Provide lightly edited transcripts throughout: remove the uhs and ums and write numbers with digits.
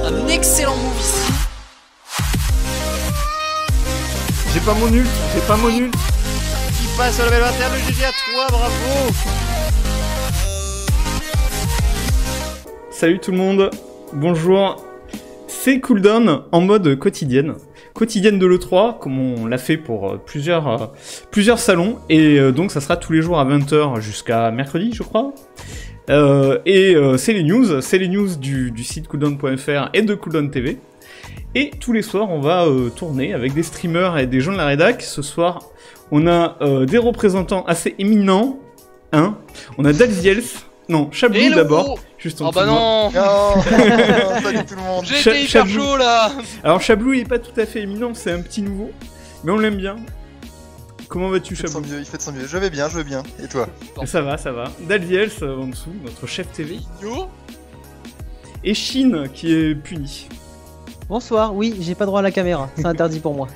un excellent move ici. J'ai pas mon ult, Qui passe au level 21, le GG à toi, bravo. Salut tout le monde, bonjour. C'est Cooldown en mode quotidienne de l'E3, comme on l'a fait pour plusieurs salons, et donc ça sera tous les jours à 20h jusqu'à mercredi, je crois. C'est les news du site cooldown.fr et de Cooldown TV. Et tous les soirs, on va tourner avec des streamers et des gens de la rédac. Ce soir, on a des représentants assez éminents. On a Dalziels. Non, Chablou d'abord. Juste en oh bah non. Salut tout le monde. J'étais hyper chaud là. Alors Chablou, il est pas tout à fait éminent, c'est un petit nouveau. Mais on l'aime bien. Comment vas-tu, Chablou? Il fait de son mieux. Je vais bien. Et toi? Ça va. Dalziels en dessous, notre chef TV. Yo. Et Shin qui est puni. Bonsoir, oui, j'ai pas droit à la caméra, c'est interdit pour moi.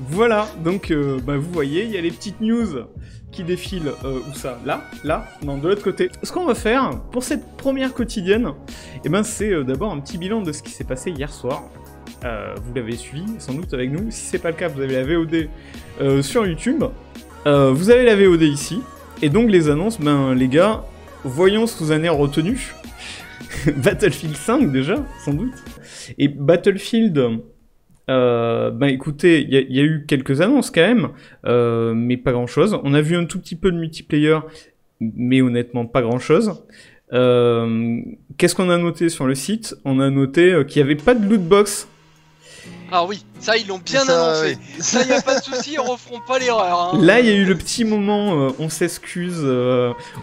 Voilà, donc vous voyez, il y a les petites news qui défilent, où ça? Là, non, de l'autre côté. Ce qu'on va faire pour cette première quotidienne, c'est d'abord un petit bilan de ce qui s'est passé hier soir. Vous l'avez suivi, sans doute avec nous. Si c'est pas le cas, vous avez la VOD sur YouTube. Vous avez la VOD ici. Et donc les annonces, les gars, voyons sous un air retenu. Battlefield 5 déjà, sans doute. Et Battlefield, écoutez, il y a eu quelques annonces quand même, mais pas grand chose. On a vu un tout petit peu de multiplayer, mais honnêtement pas grand chose. Qu'est-ce qu'on a noté sur le site? On a noté qu'il n'y avait pas de lootbox. Ah oui, ça ils l'ont bien annoncé. Oui. Ça y a pas de souci, ils referont pas l'erreur. Hein. Là il y a eu le petit moment, on s'excuse,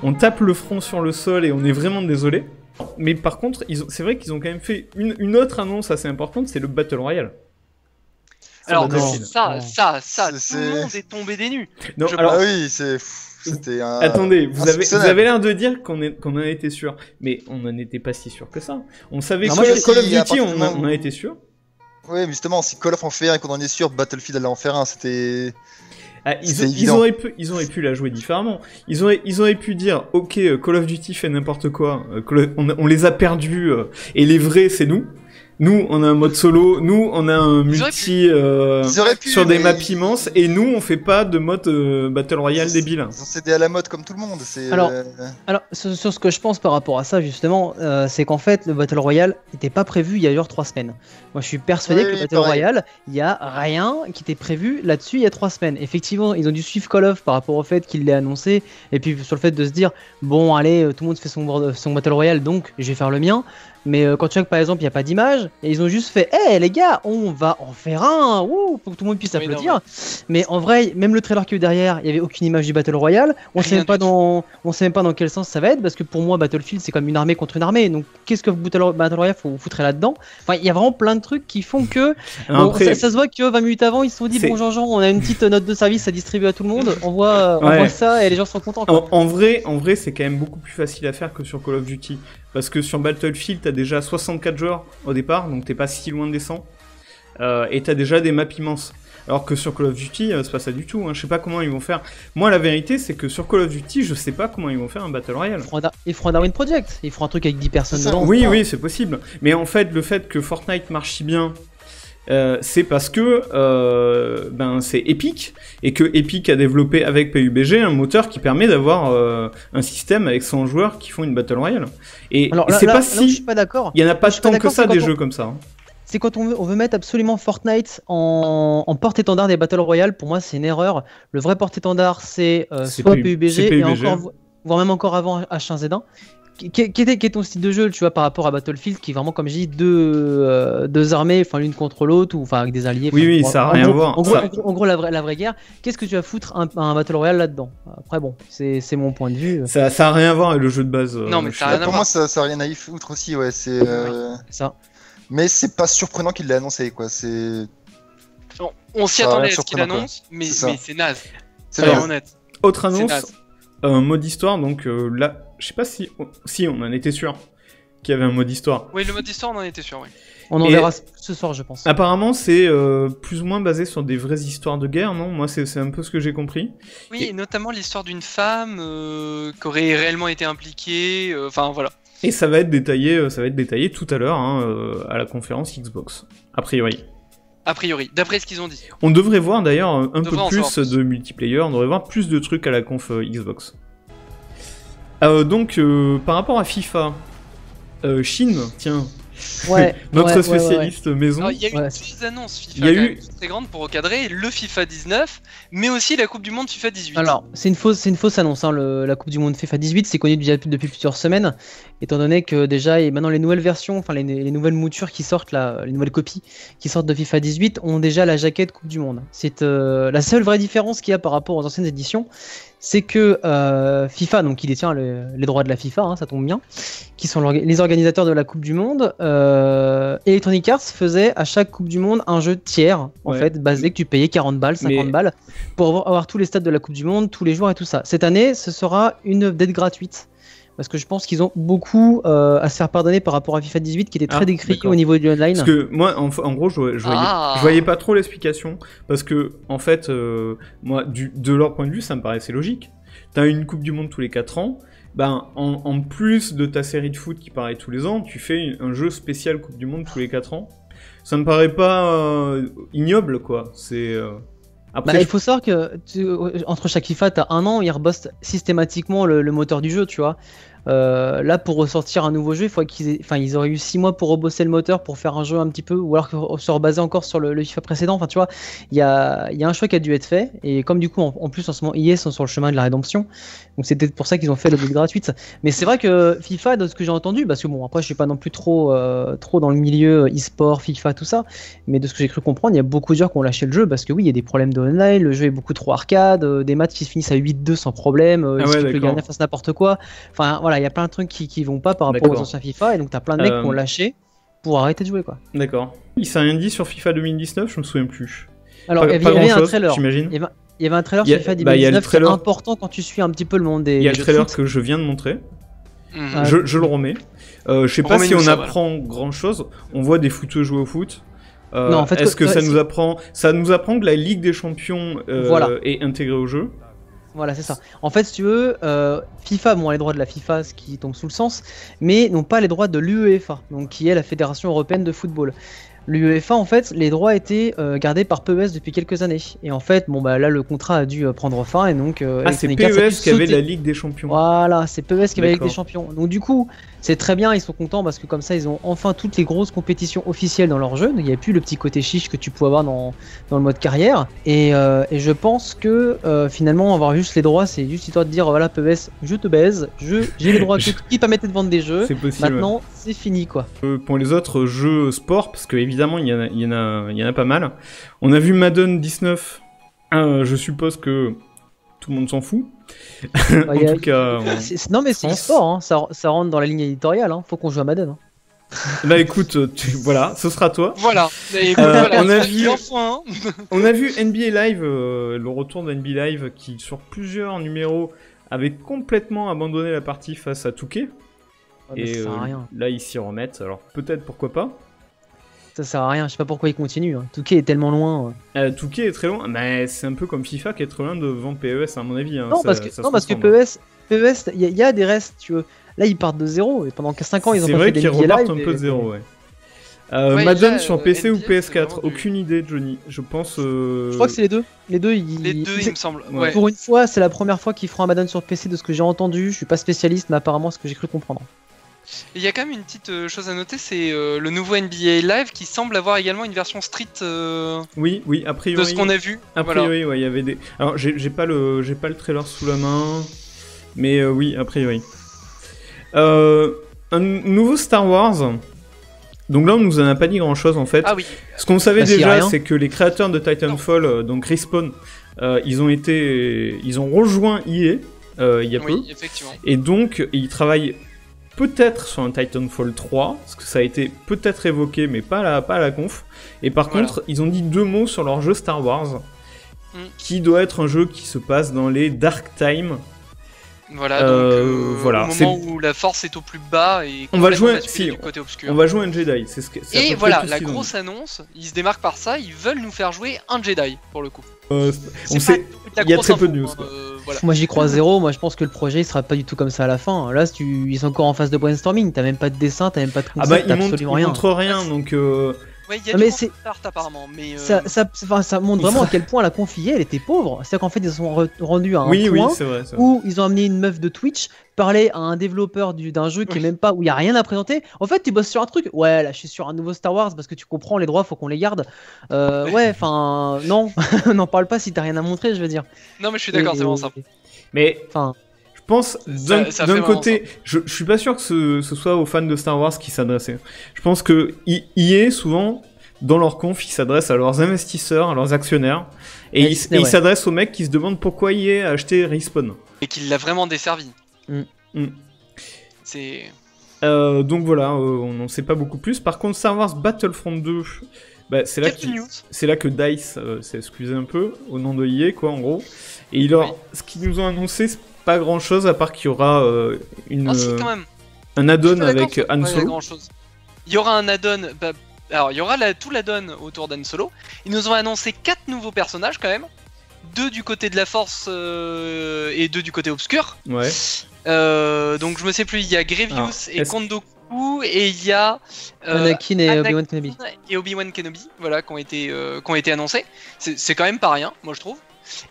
on tape le front sur le sol et on est vraiment désolé. Mais par contre, c'est vrai qu'ils ont quand même fait une autre annonce assez importante, c'est le Battle Royale. Alors ça, tout le monde est tombé des nues. Non, alors oui, c'était un... Attendez, vous avez l'air de dire qu'on en était sûr, mais on n'en était pas si sûr que ça. On savait que Call of Duty, on en a été sûr. Oui, mais justement, si Call of en fait un et qu'on en est sûr, Battlefield allait en faire un, c'était... ils auraient pu la jouer différemment. Ils auraient pu dire, ok, Call of Duty fait n'importe quoi, on les a perdus, et les vrais c'est nous. Nous, on a un mode solo, nous, on a un multi sur des maps immenses, et nous, on fait pas de mode Battle Royale débile. Ils ont cédé à la mode comme tout le monde. Alors, sur ce que je pense par rapport à ça, justement, c'est qu'en fait, le Battle Royale n'était pas prévu il y a genre 3 semaines. Moi, je suis persuadé que le Battle Royale, il y a rien qui était prévu là-dessus il y a 3 semaines. Effectivement, ils ont dû suivre Call of par rapport au fait qu'il l'ait annoncé, et puis sur le fait de se dire, bon, allez, tout le monde fait son Battle Royale, donc je vais faire le mien. Mais quand tu vois que par exemple il n'y a pas d'image, et ils ont juste fait hey les gars, on va en faire un, pour que tout le monde puisse applaudir. Mais en vrai, même le trailer qu'il y a eu derrière, il n'y avait aucune image du Battle Royale. On sait même pas dans quel sens ça va être, parce que pour moi Battlefield c'est comme une armée contre une armée. Donc qu'est-ce que Battle Royale faut foutre là-dedans? Enfin il y a vraiment plein de trucs qui font que ça se voit que 20 minutes avant ils se sont dit bon Jean-Jean, on a une petite note de service à distribuer à tout le monde, on voit ça et les gens sont contents quoi. En vrai c'est quand même beaucoup plus facile à faire que sur Call of Duty. Parce que sur Battlefield, t'as déjà 64 joueurs au départ, donc t'es pas si loin des 100. Et t'as déjà des maps immenses. Alors que sur Call of Duty, c'est pas ça du tout. Hein. Je sais pas comment ils vont faire. Moi, la vérité, c'est que sur Call of Duty, je sais pas comment ils vont faire un Battle Royale. Ils feront un Darwin Project. Ils feront un truc avec 10 personnes dedans. Oui, c'est possible. Mais en fait, le fait que Fortnite marche si bien... c'est parce que c'est Epic et que Epic a développé avec PUBG un moteur qui permet d'avoir un système avec 100 joueurs qui font une Battle Royale. Et c'est pas si... je suis pas d'accord. Il y en a pas tant que ça des jeux comme ça. C'est quand on veut mettre absolument Fortnite en porte-étendard des Battle Royale. Pour moi, c'est une erreur. Le vrai porte-étendard, c'est soit PUBG et encore, voire même encore avant H1Z1. Quel est ton style de jeu, tu vois, par rapport à Battlefield, qui est vraiment, comme je dis, deux armées, enfin l'une contre l'autre, ou enfin avec des alliés. Oui, ça n'a rien à voir. En gros, la vraie guerre. Qu'est-ce que tu vas foutre un Battle Royale là-dedans? Après, bon, c'est mon point de vue. Ça a rien à voir avec le jeu de base. Non, mais ça a rien à voir. Pour moi, ça a rien à y foutre aussi, ouais. C'est ça. Mais c'est pas surprenant qu'il l'ait annoncé, quoi. C'est. On s'y attendait à ce qu'il annonce, mais c'est naze. C'est honnête. Autre annonce, un mode histoire, donc là. Je sais pas si on en était sûr qu'il y avait un mode histoire. Oui, le mode histoire, on en était sûr, oui. On en verra ce soir, je pense. Apparemment, c'est plus ou moins basé sur des vraies histoires de guerre, non? Moi, c'est un peu ce que j'ai compris. Oui, et notamment l'histoire d'une femme qui aurait réellement été impliquée. Enfin, voilà. Et ça va être détaillé tout à l'heure à la conférence Xbox, a priori. A priori, d'après ce qu'ils ont dit. On devrait voir d'ailleurs un peu plus de multiplayer, on devrait voir plus de trucs à la conf Xbox. Donc, par rapport à FIFA, Chine, tiens, notre spécialiste maison. Il y a eu deux annonces FIFA très grandes pour recadrer le FIFA 19, mais aussi la Coupe du Monde FIFA 18. Alors, c'est une fausse annonce, la Coupe du Monde FIFA 18, c'est connu déjà depuis plusieurs semaines, étant donné que déjà, et maintenant les nouvelles versions, enfin les nouvelles moutures qui sortent, les nouvelles copies qui sortent de FIFA 18 ont déjà la jaquette Coupe du Monde. C'est la seule vraie différence qu'il y a par rapport aux anciennes éditions, c'est que FIFA, donc qui détient les droits de la FIFA, ça tombe bien, qui sont les organisateurs de la Coupe du Monde, Electronic Arts faisait à chaque Coupe du Monde un jeu tiers, en fait, basé que tu payais 40 balles, 50 balles, pour avoir tous les stades de la Coupe du Monde, tous les joueurs et tout ça. Cette année, ce sera une update gratuite. Parce que je pense qu'ils ont beaucoup à se faire pardonner par rapport à FIFA 18 qui était très décrié au niveau du online. Parce que moi, en gros, je voyais pas trop l'explication. Parce que, en fait, moi, de leur point de vue, ça me paraissait logique. T'as une Coupe du Monde tous les 4 ans. Ben, en plus de ta série de foot qui paraît tous les ans, tu fais un jeu spécial Coupe du Monde tous les 4 ans. Ça me paraît pas ignoble, quoi. C'est... Après, il faut savoir que entre chaque FIFA, t'as un an, ils rebossent systématiquement le moteur du jeu, tu vois. Là, pour ressortir un nouveau jeu, il faut ils auraient eu 6 mois pour rebosser le moteur, pour faire un jeu un petit peu, ou alors se rebaser encore sur le FIFA précédent. Enfin, tu vois, il y a un choix qui a dû être fait. Et comme du coup, en plus, en ce moment, EA sont sur le chemin de la rédemption. Donc, c'est peut-être pour ça qu'ils ont fait le but gratuite. Mais c'est vrai que FIFA, de ce que j'ai entendu, parce que bon, après, je suis pas non plus trop dans le milieu e-sport, FIFA, tout ça. Mais de ce que j'ai cru comprendre, il y a beaucoup de joueurs qui ont lâché le jeu parce que oui, il y a des problèmes de online, le jeu est beaucoup trop arcade, des matchs qui se finissent à 8-2 sans problème, le gardien fasse n'importe quoi. Enfin, voilà, il y a plein de trucs qui vont pas par rapport aux anciens FIFA, et donc t'as plein de mecs qui ont lâché pour arrêter de jouer, quoi. D'accord. Il s'est rien dit sur FIFA 2019, je me souviens plus. Alors, il y avait un trailer. J'imagine. Il y avait un trailer sur FIFA 2019, c'est important quand tu suis un petit peu le monde des. Il y a le trailer que je viens de montrer. Je le remets. Je sais pas si on apprend grand chose. On voit des footeux jouer au foot. Non, en fait, est-ce que ça nous apprend que la Ligue des Champions est intégrée au jeu? Voilà, c'est ça. En fait, si tu veux, FIFA ont les droits de la FIFA, ce qui tombe sous le sens, mais n'ont pas les droits de l'UEFA, donc qui est la Fédération Européenne de Football. L'UEFA, en fait, les droits étaient gardés par PES depuis quelques années. Et en fait, bon bah là, le contrat a dû prendre fin, et donc... c'est PES qui avait la Ligue des Champions. Voilà, c'est PES qui avait la Ligue des Champions. Donc du coup, c'est très bien, ils sont contents, parce que comme ça, ils ont enfin toutes les grosses compétitions officielles dans leur jeu. Donc il n'y a plus le petit côté chiche que tu pouvais avoir dans le mode carrière. Et je pense que finalement, avoir juste les droits, c'est juste histoire de dire, voilà, PES, je te baise, j'ai les droits qui permettaient de vendre des jeux. C'est possible. Maintenant, c'est fini, quoi. Pour les autres jeux sport, parce que évidemment, il y en a pas mal. On a vu Madden 19. Je suppose que tout le monde s'en fout. En tout cas, non, mais c'est e-sport, hein. Ça rentre dans la ligne éditoriale. Hein. Faut qu'on joue à Madden. Hein. Bah écoute, voilà, ce sera toi. Voilà. On a vu NBA Live, le retour de NBA Live qui, sur plusieurs numéros, avait complètement abandonné la partie face à 2K. Et ça sert à rien. Là, ils s'y remettent. Alors peut-être, pourquoi pas. Ça sert à rien, je sais pas pourquoi ils continuent. Hein. 2K est tellement loin. 2K est très loin, mais c'est un peu comme FIFA qui est très loin devant PES à mon avis. Hein. Non, parce que PES, il y a des restes, tu veux. Là, ils partent de zéro, et pendant 5 ans, ils ont pas fait des NBA Live. C'est vrai qu'ils repartent un peu de zéro, ouais. Madden sur PC ou PS4, aucune idée, Johnny. Je pense. Je crois que c'est les deux. Les deux, il me semble. Ouais. Pour une fois, c'est la première fois qu'ils feront un Madden sur PC de ce que j'ai entendu. Je suis pas spécialiste, mais apparemment, ce que j'ai cru comprendre. Il y a quand même une petite chose à noter, c'est le nouveau NBA Live qui semble avoir également une version street. Oui, a priori. De ce qu'on a vu. A priori, ouais, il y avait des. Alors, j'ai pas le trailer sous la main, mais oui, a priori. Un nouveau Star Wars. Donc là, on nous en a pas dit grand chose en fait. Ah oui. Ce qu'on savait déjà, c'est que les créateurs de Titanfall, donc Respawn, ils ont rejoint EA il y a peu. Effectivement. Et donc, ils travaillent peut-être sur un Titanfall 3, parce que ça a été peut-être évoqué, mais pas à la conf. Et par contre, ils ont dit 2 mots sur leur jeu Star Wars, qui doit être un jeu qui se passe dans les Dark Times. Voilà, donc au moment où la force est au plus bas et on va jouer du côté obscur. On va jouer un Jedi, et voilà, la grosse annonce, ils se démarquent par ça, ils veulent nous faire jouer un Jedi pour le coup. Il y a très peu de news. voilà. Moi j'y crois zéro, moi je pense que le projet il sera pas du tout comme ça à la fin. Là ils sont encore en phase de brainstorming, t'as même pas de dessin, t'as même pas de concept, t'as absolument rien. Ils montrent rien, donc... Ouais, il y a du concept art apparemment, mais... Ça montre vraiment à quel point la confiée elle était pauvre. C'est-à-dire qu'en fait ils se sont rendus à un oui, point c'est vrai. où ils ont amené une meuf de Twitch parler à un développeur d'un jeu qui est même pas, où il y a rien à présenter. En fait tu bosses sur un truc, ouais là je suis sur un nouveau Star Wars parce que tu comprends les droits faut qu'on les garde. Ouais enfin non, n'en parle pas si t'as rien à montrer je veux dire. Non mais je suis d'accord, c'est vraiment ça. Mais... Enfin... Je pense, d'un côté, je suis pas sûr que ce soit aux fans de Star Wars qui s'adressaient. Je pense que EA, souvent, dans leur conf, ils s'adressent à leurs investisseurs, à leurs actionnaires, et ils s'adressent aux mecs qui se demandent pourquoi EA a acheté Respawn. Et qu'il l'a vraiment desservi. C'est... donc voilà, on n'en sait pas beaucoup plus. Par contre, Star Wars Battlefront 2... Bah, c'est là que DICE s'est excusé un peu, au nom de EA, quoi, en gros. Et ce qu'ils nous ont annoncé, c'est pas grand chose à part qu'il y aura un add-on avec Han Solo. Il y aura un add-on, alors il y aura tout l'add-on autour d'Han Solo. Ils nous ont annoncé 4 nouveaux personnages quand même, 2 du côté de la Force et 2 du côté obscur. Ouais. Donc je me sais plus, il y a Grievous et Count Dooku et il y a Anakin et Obi-Wan Kenobi. Et Obi-Wan Kenobi, voilà, qui ont été annoncés. C'est quand même pas rien, moi je trouve.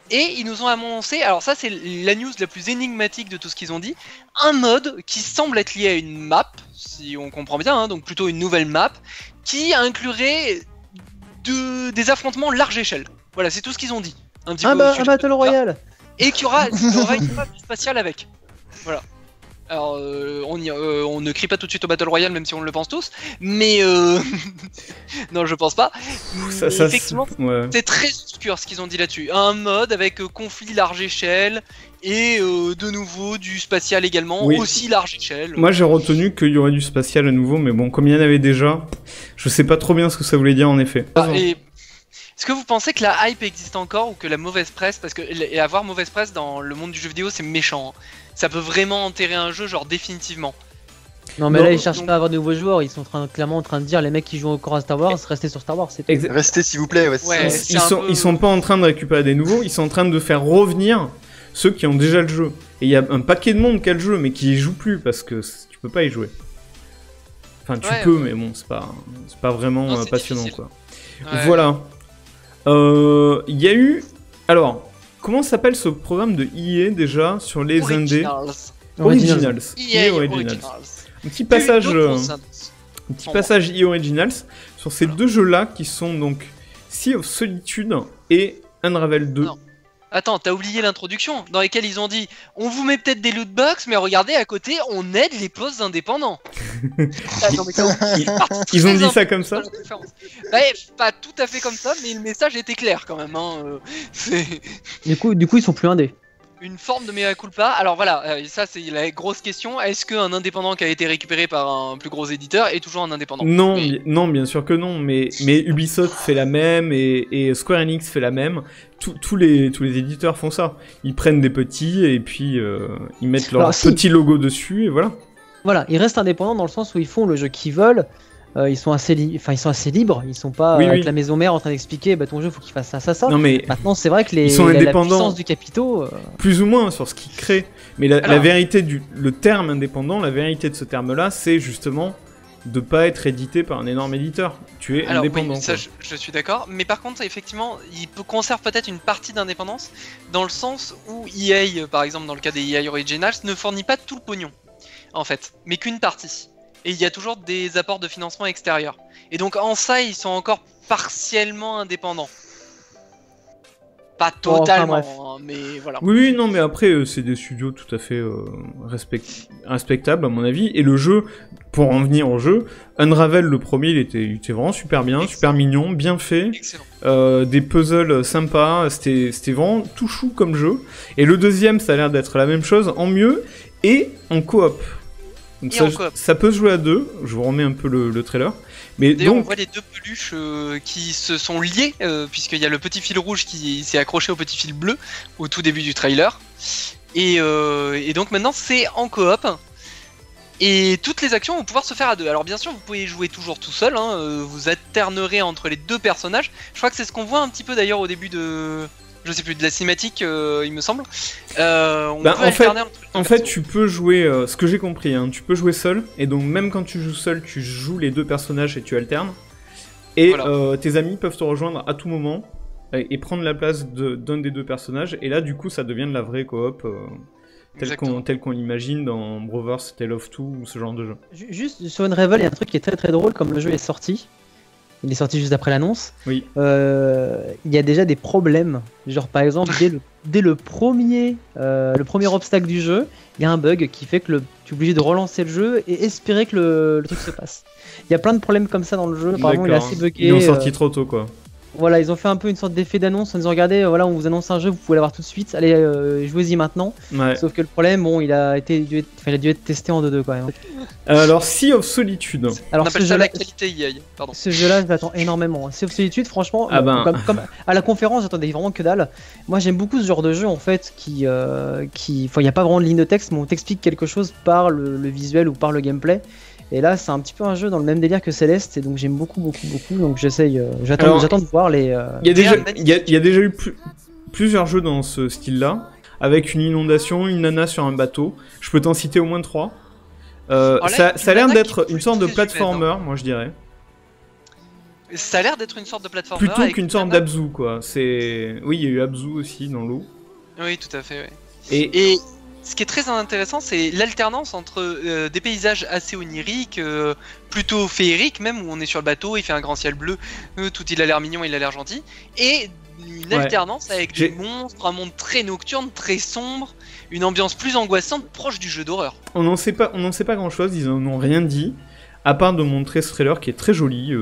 Et ils nous ont annoncé, alors ça c'est la news la plus énigmatique de tout ce qu'ils ont dit, un mode qui semble être lié à une map, si on comprend bien, hein, donc plutôt une nouvelle map, qui inclurait des affrontements large échelle. Voilà, c'est tout ce qu'ils ont dit. Un Battle Royale. Et qu'il y aura une map spatiale avec. Voilà. Alors, on ne crie pas tout de suite au Battle Royale, même si on le pense tous, mais non, je pense pas. Effectivement, c'est très obscur ce qu'ils ont dit là-dessus. Un mode avec conflit large échelle et de nouveau du spatial également, aussi large échelle. Moi, j'ai retenu qu'il y aurait du spatial à nouveau, mais bon, comme il y en avait déjà, je sais pas trop bien ce que ça voulait dire en effet. Est-ce que vous pensez que la hype existe encore ou que la mauvaise presse, parce que avoir mauvaise presse dans le monde du jeu vidéo, c'est méchant. Hein. Ça peut vraiment enterrer un jeu, genre définitivement. Non mais là ils cherchent pas à avoir de nouveaux joueurs, ils sont clairement en train de dire les mecs qui jouent encore à Star Wars, restez sur Star Wars, c'est tout. Restez s'il vous plaît, ils sont pas en train de récupérer des nouveaux, ils sont en train de faire revenir ceux qui ont déjà le jeu. Et il y a un paquet de monde qui a le jeu mais qui y joue plus parce que tu peux pas y jouer. Enfin tu peux mais bon c'est pas vraiment passionnant difficile. Quoi. Voilà. Il y a eu... Alors, comment s'appelle ce programme de EA déjà sur les indés Originals. EA Originals. Un petit passage EA Originals sur ces deux jeux-là qui sont donc Sea of Solitude et Unravel 2. Non. Attends, t'as oublié l'introduction dans laquelle ils ont dit on vous met peut-être des lootbox, mais regardez à côté, on aide les posts indépendants. Ils ont dit ça comme ça? Pas tout à fait comme ça, mais le message était clair quand même. Hein. Du coup, ils sont plus indés. Une forme de mea culpa. Alors voilà, ça c'est la grosse question. Est-ce qu'un indépendant qui a été récupéré par un plus gros éditeur est toujours un indépendant? Non, bien sûr que non. Mais Ubisoft fait la même et Square Enix fait la même. Tous les éditeurs font ça. Ils prennent des petits et puis ils mettent leur petit logo dessus et voilà. Voilà, ils restent indépendants dans le sens où ils font le jeu qu'ils veulent. Ils sont assez libres, ils sont pas avec la maison mère en train d'expliquer ton jeu faut qu'il fasse ça. Non, mais maintenant c'est vrai que ils sont indépendants, la puissance du capitaux plus ou moins sur ce qu'ils créent. Mais la vérité le terme indépendant, la vérité de ce terme-là, c'est justement de pas être édité par un énorme éditeur. Tu es indépendant. Oui, ça, je suis d'accord. Mais par contre, effectivement, il conserve peut-être une partie d'indépendance dans le sens où EA, par exemple dans le cas des EA Originals, ne fournit pas tout le pognon en fait, mais qu'une partie. Et il y a toujours des apports de financement extérieurs. Et donc en ça, ils sont encore partiellement indépendants. Pas totalement, mais voilà. Oui, non, mais après, c'est des studios tout à fait respectables à mon avis. Et le jeu, pour en venir au jeu, Unravel, le premier, il était vraiment super bien, super mignon, bien fait. Des puzzles sympas, c'était vraiment tout chou comme jeu. Et le deuxième, ça a l'air d'être la même chose, en mieux, et en coop. Donc ça peut se jouer à deux, je vous remets un peu le trailer. Mais d'ailleurs, donc... on voit les deux peluches qui se sont liées, puisqu'il y a le petit fil rouge qui s'est accroché au petit fil bleu au tout début du trailer. Et donc maintenant c'est en coop. Et toutes les actions vont pouvoir se faire à deux. Alors bien sûr, vous pouvez jouer toujours tout seul, hein, vous alternerez entre les deux personnages. Je crois que c'est ce qu'on voit un petit peu d'ailleurs au début je sais plus, de la cinématique, il me semble. On peut en alterner en fait, tu peux jouer, ce que j'ai compris, hein, tu peux jouer seul, et donc même quand tu joues seul, tu joues les deux personnages et tu alternes. Et voilà. Tes amis peuvent te rejoindre à tout moment et prendre la place d'un des deux personnages, et là du coup ça devient de la vraie coop tel qu'on l'imagine dans Brothers Tale of Two ou ce genre de jeu. Juste sur Unravel, il y a un truc qui est très très drôle, comme le jeu est sorti. Il est sorti juste après l'annonce. Oui. Il y a déjà des problèmes. Genre par exemple, dès le premier obstacle du jeu, il y a un bug qui fait que tu es obligé de relancer le jeu et espérer que le truc se passe. Il y a plein de problèmes comme ça dans le jeu. Apparemment, il est assez bugué. Ils l'ont sorti trop tôt, quoi. Voilà, ils ont fait un peu une sorte d'effet d'annonce en disant regardez, voilà, on vous annonce un jeu, vous pouvez l'avoir tout de suite, allez, jouez-y maintenant. Ouais. Sauf que le problème, bon, il a dû être testé en 2-2 quand même. Alors, Sea of Solitude. Alors, on appelle ça la qualité EA, pardon. Ce jeu-là, je l'attends énormément. Sea of Solitude, franchement, comme à la conférence, j'attendais vraiment que dalle. Moi, j'aime beaucoup ce genre de jeu en fait, il n'y a pas vraiment de ligne de texte, mais on t'explique quelque chose par le visuel ou par le gameplay. Et là, c'est un petit peu un jeu dans le même délire que Céleste, et donc j'aime beaucoup. Donc j'attends de voir les. Il y a déjà eu plusieurs jeux dans ce style-là, avec une inondation, une nana sur un bateau. Je peux t'en citer au moins 3. Ça a l'air d'être une sorte de platformer, moi je dirais. Ça a l'air d'être une sorte de platformer. Plutôt qu'une sorte d'Abzu, quoi. Oui, il y a eu Abzu aussi dans l'eau. Oui, tout à fait. Ouais. Et ce qui est très intéressant, c'est l'alternance entre des paysages assez oniriques, plutôt féeriques même, où on est sur le bateau, il fait un grand ciel bleu, tout il a l'air mignon, il a l'air gentil, et une alternance avec des monstres, un monde très nocturne, très sombre, une ambiance plus angoissante, proche du jeu d'horreur. On n'en sait pas grand chose, ils n'ont rien dit, à part de montrer ce trailer qui est très joli,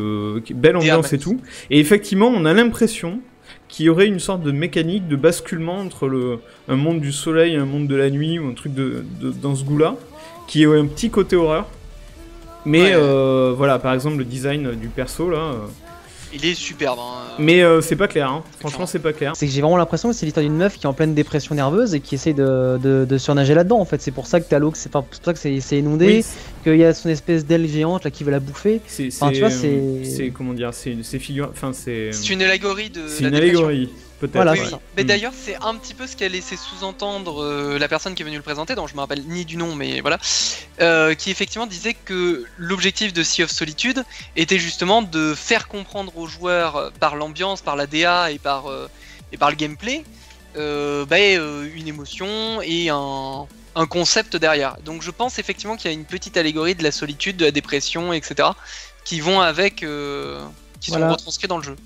belle ambiance et tout, et effectivement on a l'impression qu'il y aurait une sorte de mécanique de basculement entre un monde du soleil et un monde de la nuit, ou un truc dans ce goût-là, qui aurait un petit côté horreur. Mais voilà, par exemple, le design du perso, là... Il est superbe, hein. Mais c'est pas clair, hein. Franchement, c'est pas clair. C'est que j'ai vraiment l'impression que c'est l'histoire d'une meuf qui est en pleine dépression nerveuse et qui essaie de surnager là-dedans, en fait. C'est pour ça que t'as l'eau, c'est pour ça que c'est inondé, qu'il y a son espèce d'aile géante là qui veut la bouffer. Enfin, tu vois, c'est comment dire, c'est une allégorie de. C'est une allégorie. Peut-être. Voilà, oui. Mais d'ailleurs, c'est un petit peu ce qu'a laissé sous-entendre la personne qui est venue le présenter, dont je me rappelle ni du nom, mais voilà, qui effectivement disait que l'objectif de Sea of Solitude était justement de faire comprendre aux joueurs par l'ambiance, par la DA et par le gameplay, une émotion et un concept derrière. Donc je pense effectivement qu'il y a une petite allégorie de la solitude, de la dépression, etc. qui vont avec, qui sont retranscrits dans le jeu.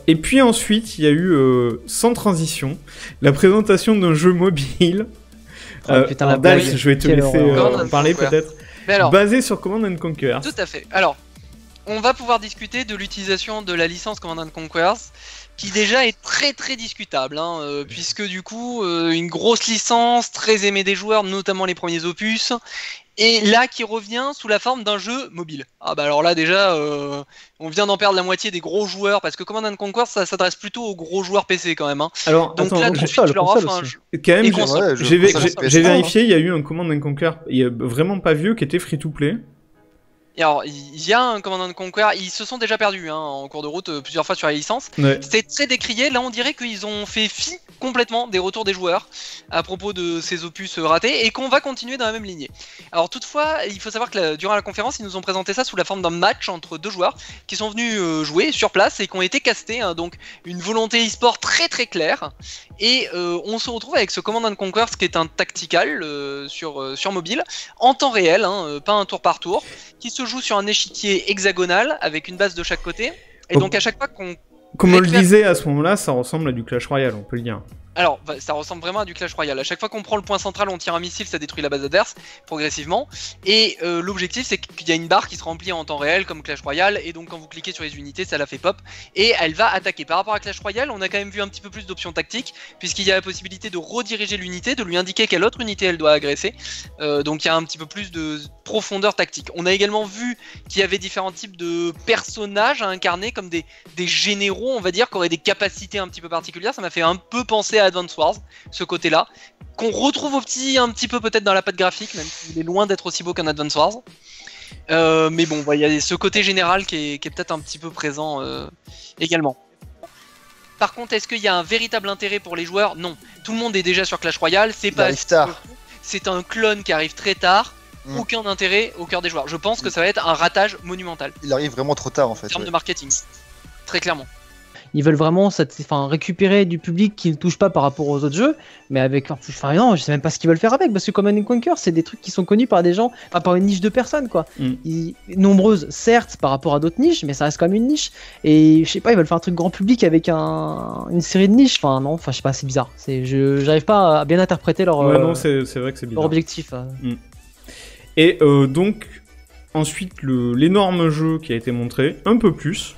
Et puis ensuite, il y a eu, sans transition, la présentation d'un jeu mobile. Dax, je vais te laisser parler peut-être. Basé sur Command & Conquer. Tout à fait. Alors, on va pouvoir discuter de l'utilisation de la licence Command & Conquer, qui déjà est très très discutable, hein, puisque du coup, une grosse licence, très aimée des joueurs, notamment les premiers opus, et là qui revient sous la forme d'un jeu mobile. Ah bah alors là déjà, on vient d'en perdre la moitié des gros joueurs, parce que Command & Conquer ça s'adresse plutôt aux gros joueurs PC quand même. Hein. Alors, donc attends, là tout de suite je leur offre un jeu. Quand même, j'ai vérifié, il y a eu un Command & Conquer, il y a vraiment pas vieux, qui était free to play. Et alors, il y a un Command & Conquer, ils se sont déjà perdus en cours de route plusieurs fois sur la licence. Ouais. C'était très décrié, là on dirait qu'ils ont fait fi complètement des retours des joueurs à propos de ces opus ratés et qu'on va continuer dans la même lignée. Alors toutefois, il faut savoir que durant la conférence, ils nous ont présenté ça sous la forme d'un match entre deux joueurs qui sont venus jouer sur place et qui ont été castés, hein, donc une volonté e-sport très très claire. Et on se retrouve avec ce Command & Conquer, ce qui est un tactical sur mobile, en temps réel, hein, pas un tour par tour, qui se joue sur un échiquier hexagonal avec une base de chaque côté. Et donc à chaque fois qu'on... Comme on le disait à ce moment-là, ça ressemble à du Clash Royale, on peut le dire. Alors, ça ressemble vraiment à du Clash Royale. À chaque fois qu'on prend le point central, on tire un missile, ça détruit la base adverse, progressivement. Et l'objectif, c'est qu'il y a une barre qui se remplit en temps réel, comme Clash Royale, et donc quand vous cliquez sur les unités, ça la fait pop, et elle va attaquer. Par rapport à Clash Royale, on a quand même vu un petit peu plus d'options tactiques, puisqu'il y a la possibilité de rediriger l'unité, de lui indiquer quelle autre unité elle doit agresser. Donc il y a un petit peu plus de profondeur tactique. On a également vu qu'il y avait différents types de personnages à incarner, comme des généraux, on va dire, qui auraient des capacités un petit peu particulières. Ça m'a fait un peu penser à Advance Wars, ce côté-là, qu'on retrouve un petit peu peut-être dans la patte graphique, même s'il est loin d'être aussi beau qu'un Advance Wars. Mais bon, il y a ce côté général qui est peut-être un petit peu présent également. Par contre, est-ce qu'il y a un véritable intérêt pour les joueurs? Non. Tout le monde est déjà sur Clash Royale, c'est pas... arrive tard. C'est un clone qui arrive très tard, aucun intérêt au cœur des joueurs. Je pense que ça va être un ratage monumental. Il arrive vraiment trop tard en fait. En termes de marketing, très clairement. Ils veulent vraiment récupérer du public qui ne touche pas par rapport aux autres jeux, mais avec... Enfin non, je sais même pas ce qu'ils veulent faire avec, parce que Command & Conquer, c'est des trucs qui sont connus par des gens, enfin, par une niche de personnes, quoi. Nombreuses, certes, par rapport à d'autres niches, mais ça reste quand même une niche. Et je sais pas, ils veulent faire un truc grand public avec une série de niches. Enfin non, je sais pas, c'est bizarre. J'arrive pas à bien interpréter leur, non, c'est vrai que c'est bizarre. Leur objectif. Et donc, ensuite, l'énorme jeu qui a été montré, un peu plus...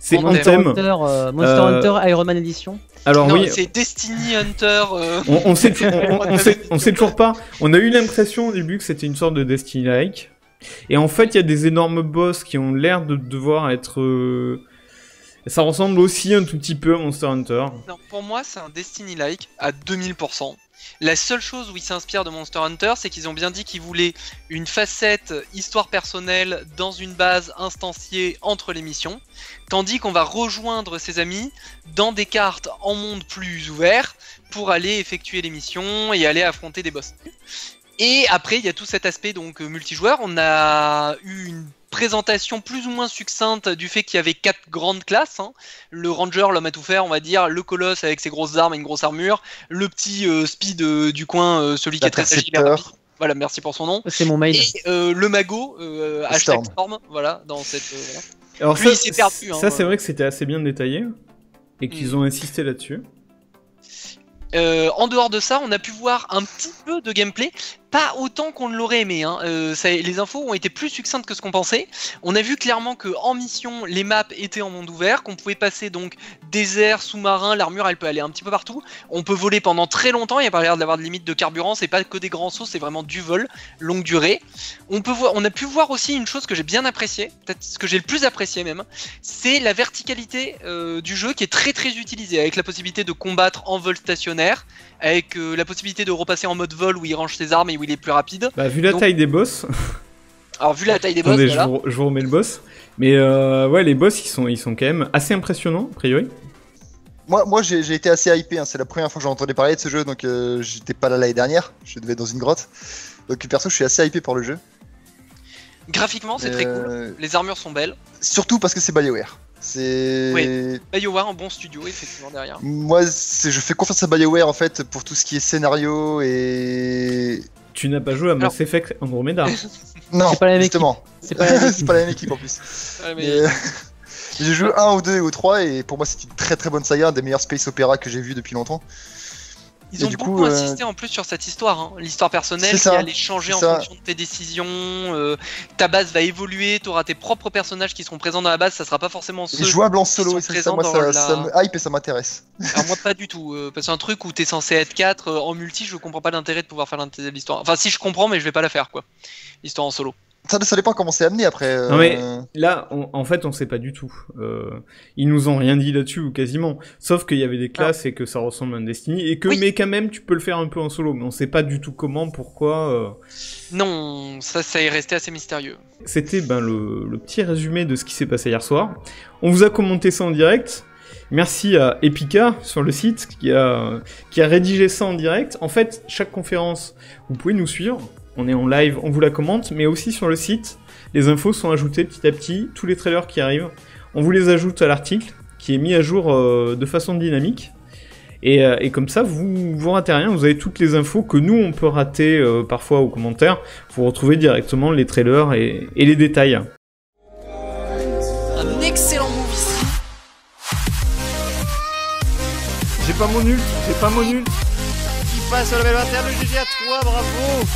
C'est Monster Hunter Iron Man Edition. Alors non, oui, c'est Destiny Hunter. On sait toujours pas. On a eu l'impression au début que c'était une sorte de Destiny-like. Et en fait, il y a des énormes boss qui ont l'air de devoir être... Ça ressemble aussi un tout petit peu à Monster Hunter. Non, pour moi, c'est un Destiny-like à 2000%. La seule chose où ils s'inspirent de Monster Hunter, c'est qu'ils ont bien dit qu'ils voulaient une facette histoire personnelle dans une base instanciée entre les missions, tandis qu'on va rejoindre ses amis dans des cartes en monde plus ouvert pour aller effectuer les missions et aller affronter des boss. Et après, il y a tout cet aspect donc multijoueur. On a eu une présentation plus ou moins succincte du fait qu'il y avait 4 grandes classes, hein. Le Ranger, l'homme à tout faire, on va dire, le Colosse avec ses grosses armes et une grosse armure, le petit Speed du coin, celui qui est très agile et rapide. Voilà, merci pour son nom. C'est mon mail. Et le Mago, hashtag Storm, voilà, dans cette... voilà. Alors lui, il s'est perdu. Ça, c'est vrai que c'était assez bien détaillé, et qu'ils ont insisté là-dessus. En dehors de ça, on a pu voir un petit peu de gameplay, pas autant qu'on l'aurait aimé, hein. Les infos ont été plus succinctes que ce qu'on pensait. On a vu clairement que en mission, les maps étaient en monde ouvert, qu'on pouvait passer donc désert, sous-marin, l'armure elle peut aller un petit peu partout. On peut voler pendant très longtemps, il n'y a pas l'air d'avoir de limite de carburant, c'est pas que des grands sauts, c'est vraiment du vol, longue durée. On a pu voir aussi une chose que j'ai bien appréciée, peut-être ce que j'ai le plus apprécié même, c'est la verticalité du jeu qui est très très utilisée, avec la possibilité de combattre en vol stationnaire, avec la possibilité de repasser en mode vol où il range ses armes et où il est plus rapide. Bah, vu la taille des boss. Alors, vu la taille des boss, attendez, voilà. je vous remets le boss. Mais ouais, les boss, ils sont quand même assez impressionnants, a priori. Moi j'ai été assez hypé, hein. C'est la première fois que j'entendais parler de ce jeu, donc j'étais pas là l'année dernière, je devais être dans une grotte. Donc perso, je suis assez hypé par le jeu. Graphiquement, c'est très cool. Les armures sont belles. Surtout parce que c'est BioWare. Oui, BioWare, un bon studio, effectivement, derrière. Moi, je fais confiance à BioWare en fait pour tout ce qui est scénario et. Tu n'as pas joué à Mass Effect Andromeda. Non, c'est pas la même justement. C'est pas la même équipe en plus. Ouais, mais... J'ai joué 1 ou 2 ou 3 et pour moi c'est une très très bonne saga, un des meilleurs space opéra que j'ai vu depuis longtemps. Ils ont beaucoup insisté en plus sur cette histoire, hein. L'histoire personnelle qui allait changer en fonction de tes décisions, ta base va évoluer, tu auras tes propres personnages qui seront présents dans la base, ça sera pas forcément ceux jouable en solo, et ça me hype et ça m'intéresse. Alors moi pas du tout, parce qu'un truc où t'es censé être 4 en multi, je comprends pas l'intérêt de pouvoir faire l'histoire. Enfin si je comprends mais je vais pas la faire quoi, l'histoire en solo. Ça dépend comment c'est amené après. Non mais là, en fait, on sait pas du tout. Ils nous ont rien dit là-dessus ou quasiment. Sauf qu'il y avait des classes et que ça ressemble à un Destiny et que mais quand même tu peux le faire un peu en solo. Mais on sait pas du tout comment, pourquoi. Non, ça est resté assez mystérieux. C'était le petit résumé de ce qui s'est passé hier soir. On vous a commenté ça en direct. Merci à Epica sur le site qui a rédigé ça en direct. En fait, chaque conférence, vous pouvez nous suivre. On est en live, on vous la commente, mais aussi sur le site, les infos sont ajoutées petit à petit, tous les trailers qui arrivent, on vous les ajoute à l'article, qui est mis à jour de façon dynamique, et comme ça, vous ratez rien, vous avez toutes les infos que nous, on peut rater parfois aux commentaires, vous retrouvez directement les trailers et les détails. Un excellent move ici. J'ai pas mon ult. Qui passe au level 21, le GG à toi, bravo.